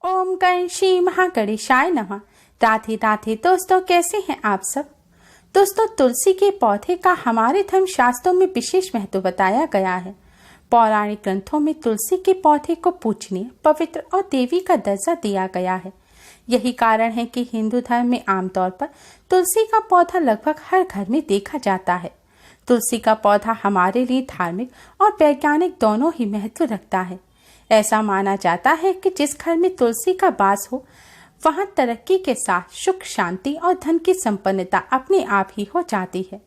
ओम गण श्री महागणेशाय नमः। राधे राधे दोस्तों, कैसे हैं आप सब। दोस्तों, तुलसी के पौधे का हमारे धर्म शास्त्रों में विशेष महत्व बताया गया है। पौराणिक ग्रंथों में तुलसी के पौधे को पूजनीय, पवित्र और देवी का दर्जा दिया गया है। यही कारण है कि हिंदू धर्म में आमतौर पर तुलसी का पौधा लगभग हर घर में देखा जाता है। तुलसी का पौधा हमारे लिए धार्मिक और वैज्ञानिक दोनों ही महत्व रखता है। ऐसा माना जाता है कि जिस घर में तुलसी का वास हो वहां तरक्की के साथ सुख, शांति और धन की संपन्नता अपने आप ही हो जाती है।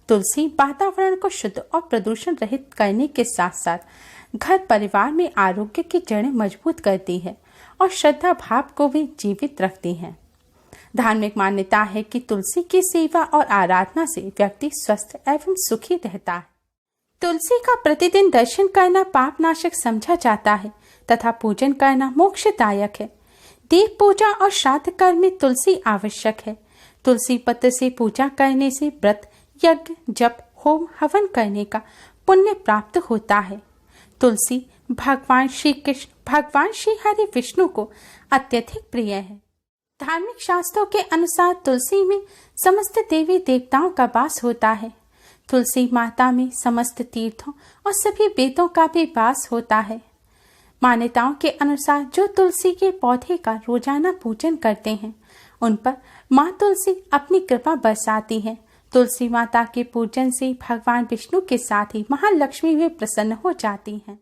तुलसी वातावरण को शुद्ध और प्रदूषण रहित करने के साथ साथ घर परिवार में आरोग्य की जड़ें मजबूत करती है और श्रद्धा भाव को भी जीवित रखती है। धार्मिक मान्यता है कि तुलसी की सेवा और आराधना से व्यक्ति स्वस्थ एवं सुखी रहता है। तुलसी का प्रतिदिन दर्शन करना पाप नाशक समझा जाता है तथा पूजन करना मोक्षदायक है। देव पूजा और श्राद्ध कर्म में तुलसी आवश्यक है। तुलसी पत्र से पूजा करने से व्रत, यज्ञ, जप, होम, हवन करने का पुण्य प्राप्त होता है। तुलसी भगवान श्री कृष्ण, भगवान श्री हरि विष्णु को अत्यधिक प्रिय है। धार्मिक शास्त्रों के अनुसार तुलसी में समस्त देवी देवताओं का वास होता है। तुलसी माता में समस्त तीर्थों और सभी वेदों का भी वास होता है। मान्यताओं के अनुसार जो तुलसी के पौधे का रोजाना पूजन करते हैं उन पर माँ तुलसी अपनी कृपा बरसाती है। तुलसी माता के पूजन से भगवान विष्णु के साथ ही महालक्ष्मी भी प्रसन्न हो जाती हैं।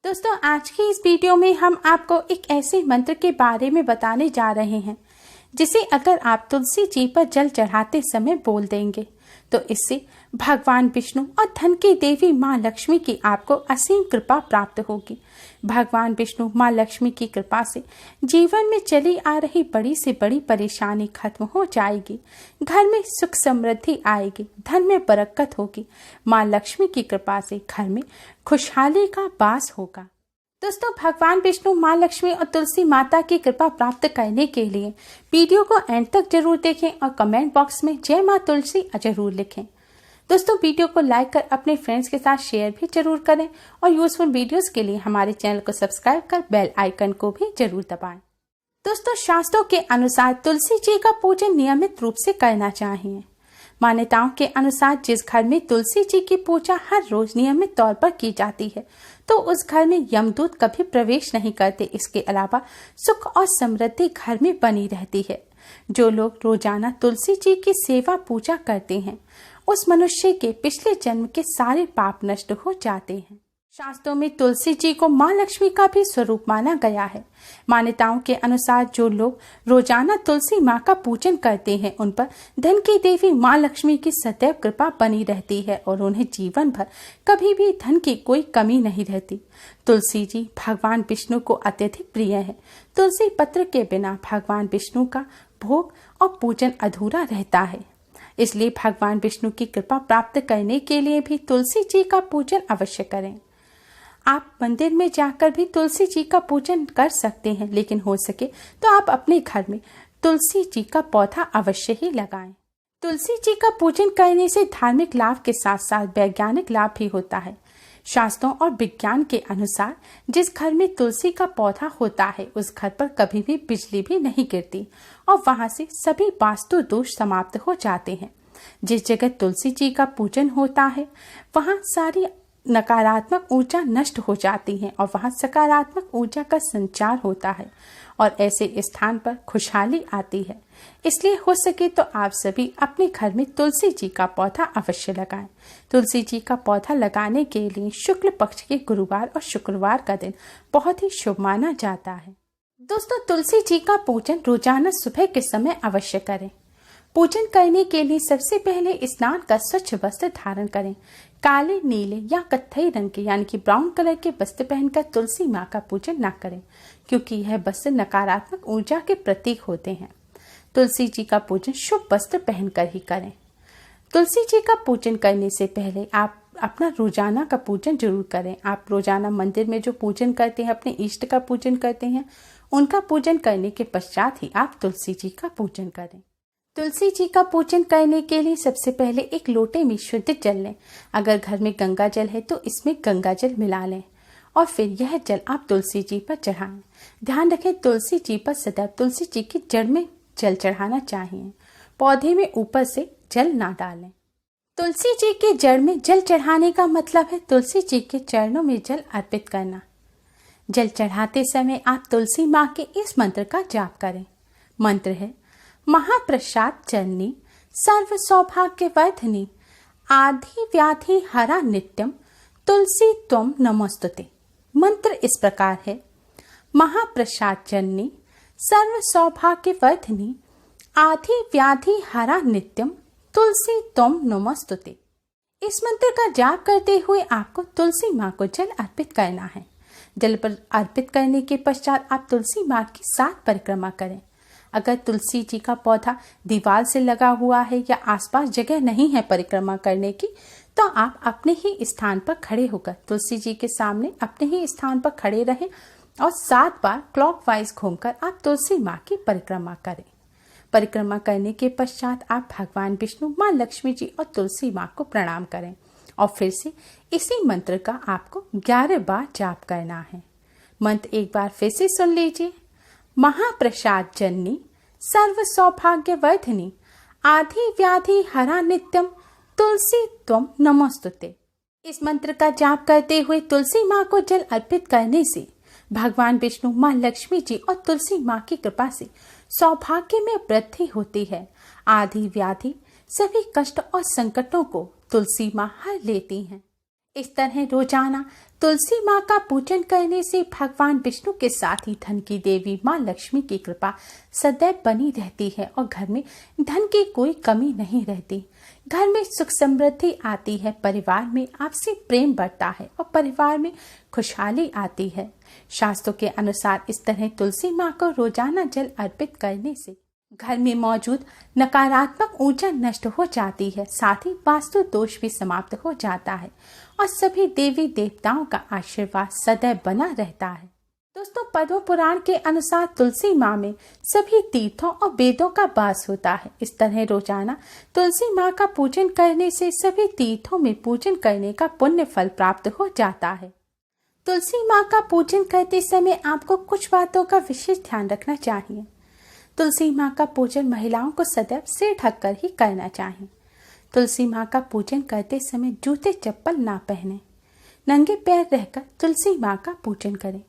दोस्तों, आज की इस वीडियो में हम आपको एक ऐसे मंत्र के बारे में बताने जा रहे हैं जिसे अगर आप तुलसी जी पर जल चढ़ाते समय बोल देंगे तो इससे भगवान विष्णु और धन की देवी माँ लक्ष्मी की आपको असीम कृपा प्राप्त होगी। भगवान विष्णु माँ लक्ष्मी की कृपा से जीवन में चली आ रही बड़ी से बड़ी परेशानी खत्म हो जाएगी। घर में सुख समृद्धि आएगी, धन में बरकत होगी। माँ लक्ष्मी की कृपा से घर में खुशहाली का वास होगा। दोस्तों, भगवान विष्णु, माँ लक्ष्मी और तुलसी माता की कृपा प्राप्त करने के लिए वीडियो को एंड तक जरूर देखें और कमेंट बॉक्स में जय माँ तुलसी जरूर लिखें। दोस्तों, वीडियो को लाइक कर अपने फ्रेंड्स के साथ शेयर भी जरूर करें और यूजफुल वीडियोस के लिए हमारे चैनल को सब्सक्राइब कर बेल आइकन को भी जरूर दबाएं। दोस्तों, शास्त्रों के अनुसार तुलसी जी का पूजन नियमित रूप से करना चाहिए। मान्यताओं के अनुसार जिस घर में तुलसी जी की पूजा हर रोज नियमित तौर पर की जाती है तो उस घर में यमदूत कभी प्रवेश नहीं करते। इसके अलावा सुख और समृद्धि घर में बनी रहती है। जो लोग रोजाना तुलसी जी की सेवा पूजा करते हैं उस मनुष्य के पिछले जन्म के सारे पाप नष्ट हो जाते हैं। शास्त्रों में तुलसी जी को माँ लक्ष्मी का भी स्वरूप माना गया है। मान्यताओं के अनुसार जो लोग रोजाना तुलसी माँ का पूजन करते हैं उन पर धन की देवी माँ लक्ष्मी की सदैव कृपा बनी रहती है और उन्हें जीवन भर कभी भी धन की कोई कमी नहीं रहती। तुलसी जी भगवान विष्णु को अत्यधिक प्रिय है। तुलसी पत्र के बिना भगवान विष्णु का भोग और पूजन अधूरा रहता है। इसलिए भगवान विष्णु की कृपा प्राप्त करने के लिए भी तुलसी जी का पूजन अवश्य करें। आप मंदिर में जाकर भी तुलसी जी का पूजन कर सकते हैं, लेकिन हो सके तो आप अपने घर में तुलसी जी का पौधा अवश्य ही लगाएं। तुलसी जी का पूजन करने से धार्मिक लाभ के साथ साथ वैज्ञानिक लाभ भी होता है। शास्त्रों और विज्ञान के अनुसार जिस घर में तुलसी का पौधा होता है उस घर पर कभी भी बिजली भी नहीं गिरती और वहां से सभी वास्तु दोष समाप्त हो जाते हैं। जिस जगह तुलसी जी का पूजन होता है वहां सारी नकारात्मक ऊर्जा नष्ट हो जाती है और वहां सकारात्मक ऊर्जा का संचार होता है और ऐसे स्थान पर खुशहाली आती है। इसलिए हो सके तो आप सभी अपने घर में तुलसी जी का पौधा अवश्य लगाएं। तुलसी जी का पौधा लगाने के लिए शुक्ल पक्ष के गुरुवार और शुक्रवार का दिन बहुत ही शुभ माना जाता है। दोस्तों, तुलसी जी का पूजन रोजाना सुबह के समय अवश्य करें। पूजन करने के लिए सबसे पहले स्नान कर स्वच्छ वस्त्र धारण करें। काले, नीले या कत्थई रंग के यानी कि ब्राउन कलर के वस्त्र पहनकर तुलसी माँ का पूजन न करें, क्योंकि यह वस्त्र नकारात्मक ऊर्जा के प्रतीक होते हैं। तुलसी जी का पूजन शुभ वस्त्र पहनकर ही करें। तुलसी जी का पूजन करने से पहले आप अपना रोजाना का पूजन जरूर करें। आप रोजाना मंदिर में जो पूजन करते हैं, अपने इष्ट का पूजन करते हैं, उनका पूजन करने के पश्चात ही आप तुलसी जी का पूजन करें। तुलसी जी का पूजन करने के लिए सबसे पहले एक लोटे में शुद्ध जल लें। अगर घर में गंगा जल है तो इसमें गंगा जल मिला लें और फिर यह जल आप तुलसी जी पर चढ़ाएं। ध्यान रखें, तुलसी जी पर सदैव तुलसी जी की जड़ में जल चढ़ाना चाहिए। पौधे में ऊपर से जल ना डालें। तुलसी जी की जड़ में जल चढ़ाने का मतलब है तुलसी जी के चरणों में जल अर्पित करना। जल चढ़ाते समय आप तुलसी माँ के इस मंत्र का जाप करें। मंत्र है, महाप्रसाद चरणी सर्व सौभाग्य वर्धनी आधि व्याधि हरा नित्यम तुलसी त्वम नमोस्तुते। मंत्र इस प्रकार है, महाप्रसाद चरणी सर्व सौभाग्य वर्धनी आधि व्याधि हरा नित्यम तुलसी त्वम नमोस्तुते। इस मंत्र का जाप करते हुए आपको तुलसी माँ को जल अर्पित करना है। जल पर अर्पित करने के पश्चात आप तुलसी माँ की 7 परिक्रमा करें। अगर तुलसी जी का पौधा दीवार से लगा हुआ है या आसपास जगह नहीं है परिक्रमा करने की, तो आप अपने ही स्थान पर खड़े होकर तुलसी जी के सामने अपने ही स्थान पर खड़े रहें और 7 बार क्लॉकवाइज घूमकर आप तुलसी माँ की परिक्रमा करें। परिक्रमा करने के पश्चात आप भगवान विष्णु, माँ लक्ष्मी जी और तुलसी माँ को प्रणाम करें और फिर से इसी मंत्र का आपको 11 बार जाप करना है। मंत्र एक बार फिर से सुन लीजिए, महाप्रसाद जननी सर्व सौभाग्य वर्धनी आधि व्याधि हरा नित्यम तुलसी त्वम नमोस्तुते। इस मंत्र का जाप करते हुए तुलसी माँ को जल अर्पित करने से भगवान विष्णु, माँ लक्ष्मी जी और तुलसी माँ की कृपा से सौभाग्य में वृद्धि होती है। आधि व्याधि सभी कष्ट और संकटों को तुलसी माँ हर लेती हैं। इस तरह रोजाना तुलसी माँ का पूजन करने से भगवान विष्णु के साथ ही धन की देवी माँ लक्ष्मी की कृपा सदैव बनी रहती है और घर में धन की कोई कमी नहीं रहती। घर में सुख समृद्धि आती है, परिवार में आपसी प्रेम बढ़ता है और परिवार में खुशहाली आती है। शास्त्रों के अनुसार इस तरह तुलसी माँ को रोजाना जल अर्पित करने से घर में मौजूद नकारात्मक ऊर्जा नष्ट हो जाती है, साथ ही वास्तु दोष भी समाप्त हो जाता है और सभी देवी देवताओं का आशीर्वाद सदैव बना रहता है। दोस्तों, पद्म पुराण के अनुसार तुलसी माँ में सभी तीर्थों और वेदों का वास होता है। इस तरह रोजाना तुलसी माँ का पूजन करने से सभी तीर्थों में पूजन करने का पुण्य फल प्राप्त हो जाता है। तुलसी माँ का पूजन करते समय आपको कुछ बातों का विशेष ध्यान रखना चाहिए। तुलसी माँ का पूजन महिलाओं को सदैव सिर ढककर ही करना चाहिए। तुलसी माँ का पूजन करते समय जूते चप्पल ना पहने, नंगे पैर रहकर तुलसी माँ का पूजन करें।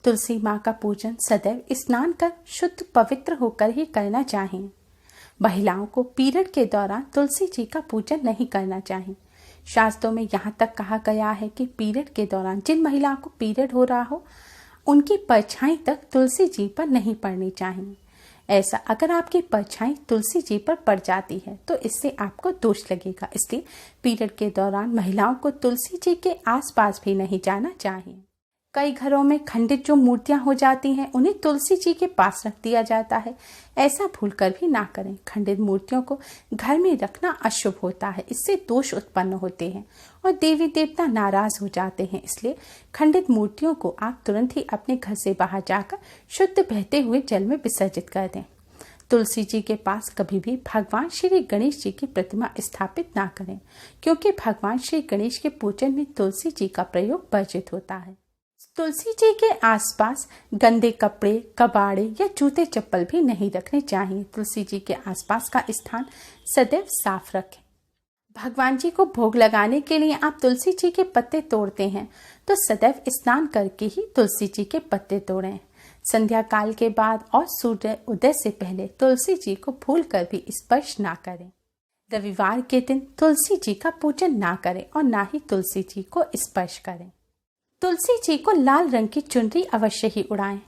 तुलसी माँ का पूजन सदैव स्नान कर शुद्ध पवित्र होकर ही करना चाहिए। महिलाओं को पीरियड के दौरान तुलसी जी का पूजन नहीं करना चाहिए। शास्त्रों में यहाँ तक कहा गया है कि पीरियड के दौरान जिन महिलाओं को पीरियड हो रहा हो, उनकी परछाई तक तुलसी जी पर नहीं पड़नी चाहिए। ऐसा अगर आपकी परछाई तुलसी जी पर पड़ जाती है तो इससे आपको दोष लगेगा। इसलिए पीरियड के दौरान महिलाओं को तुलसी जी के आसपास भी नहीं जाना चाहिए। कई घरों में खंडित जो मूर्तियां हो जाती हैं, उन्हें तुलसी जी के पास रख दिया जाता है। ऐसा भूलकर भी ना करें। खंडित मूर्तियों को घर में रखना अशुभ होता है, इससे दोष उत्पन्न होते हैं और देवी देवता नाराज हो जाते हैं। इसलिए खंडित मूर्तियों को आप तुरंत ही अपने घर से बाहर जाकर शुद्ध बहते हुए जल में विसर्जित कर दें। तुलसी जी के पास कभी भी भगवान श्री गणेश जी की प्रतिमा स्थापित ना करें, क्योंकि भगवान श्री गणेश के पूजन में तुलसी जी का प्रयोग वर्जित होता है। तुलसी जी के आसपास गंदे कपड़े, कबाड़े या जूते चप्पल भी नहीं रखने चाहिए। तुलसी जी के आसपास का स्थान सदैव साफ रखें। भगवान जी को भोग लगाने के लिए आप तुलसी जी के पत्ते तोड़ते हैं तो सदैव स्नान करके ही तुलसी जी के पत्ते तोड़ें। संध्या काल के बाद और सूर्य उदय से पहले तुलसी जी को भूल कर भी स्पर्श ना करें। रविवार के दिन तुलसी जी का पूजन ना करें और ना ही तुलसी जी को स्पर्श करें। तुलसी जी को लाल रंग की चुनरी अवश्य ही उड़ाएं।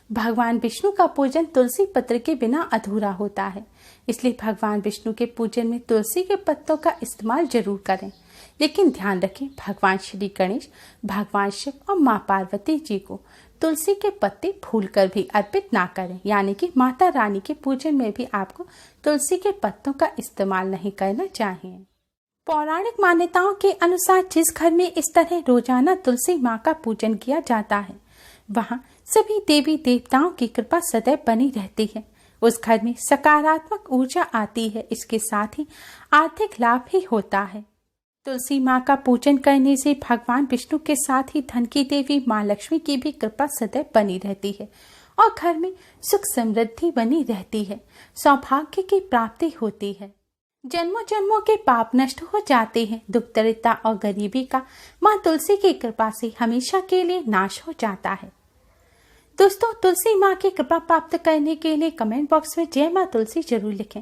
भगवान विष्णु का पूजन तुलसी पत्र के बिना अधूरा होता है, इसलिए भगवान विष्णु के पूजन में तुलसी के पत्तों का इस्तेमाल जरूर करें। लेकिन ध्यान रखें, भगवान श्री गणेश, भगवान शिव और माँ पार्वती जी को तुलसी के पत्ते भूलकर भी अर्पित ना करें। यानी कि माता रानी के पूजन में भी आपको तुलसी के पत्तों का इस्तेमाल नहीं करना चाहिए। पौराणिक मान्यताओं के अनुसार जिस घर में इस तरह रोजाना तुलसी माँ का पूजन किया जाता है, वहाँ सभी देवी देवताओं की कृपा सदैव बनी रहती है। उस घर में सकारात्मक ऊर्जा आती है, इसके साथ ही आर्थिक लाभ भी होता है। तुलसी माँ का पूजन करने से भगवान विष्णु के साथ ही धन की देवी माँ लक्ष्मी की भी कृपा सदैव बनी रहती है और घर में सुख समृद्धि बनी रहती है, सौभाग्य की प्राप्ति होती है। जन्मों जन्मों के पाप नष्ट हो जाते हैं। दुख दरिद्रता और गरीबी का माँ तुलसी की कृपा से हमेशा के लिए नाश हो जाता है। दोस्तों, तुलसी माँ की कृपा प्राप्त करने के लिए कमेंट बॉक्स में जय माँ तुलसी जरूर लिखें।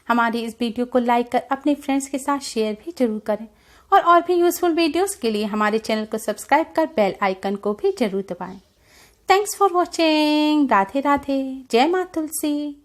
हमारी इस वीडियो को लाइक कर अपने फ्रेंड्स के साथ शेयर भी जरूर करें और भी यूजफुल वीडियोस के लिए हमारे चैनल को सब्सक्राइब कर बेल आइकन को भी जरूर दबाएं। Thanks for watching. Radhe Radhe. जय माँ तुलसी।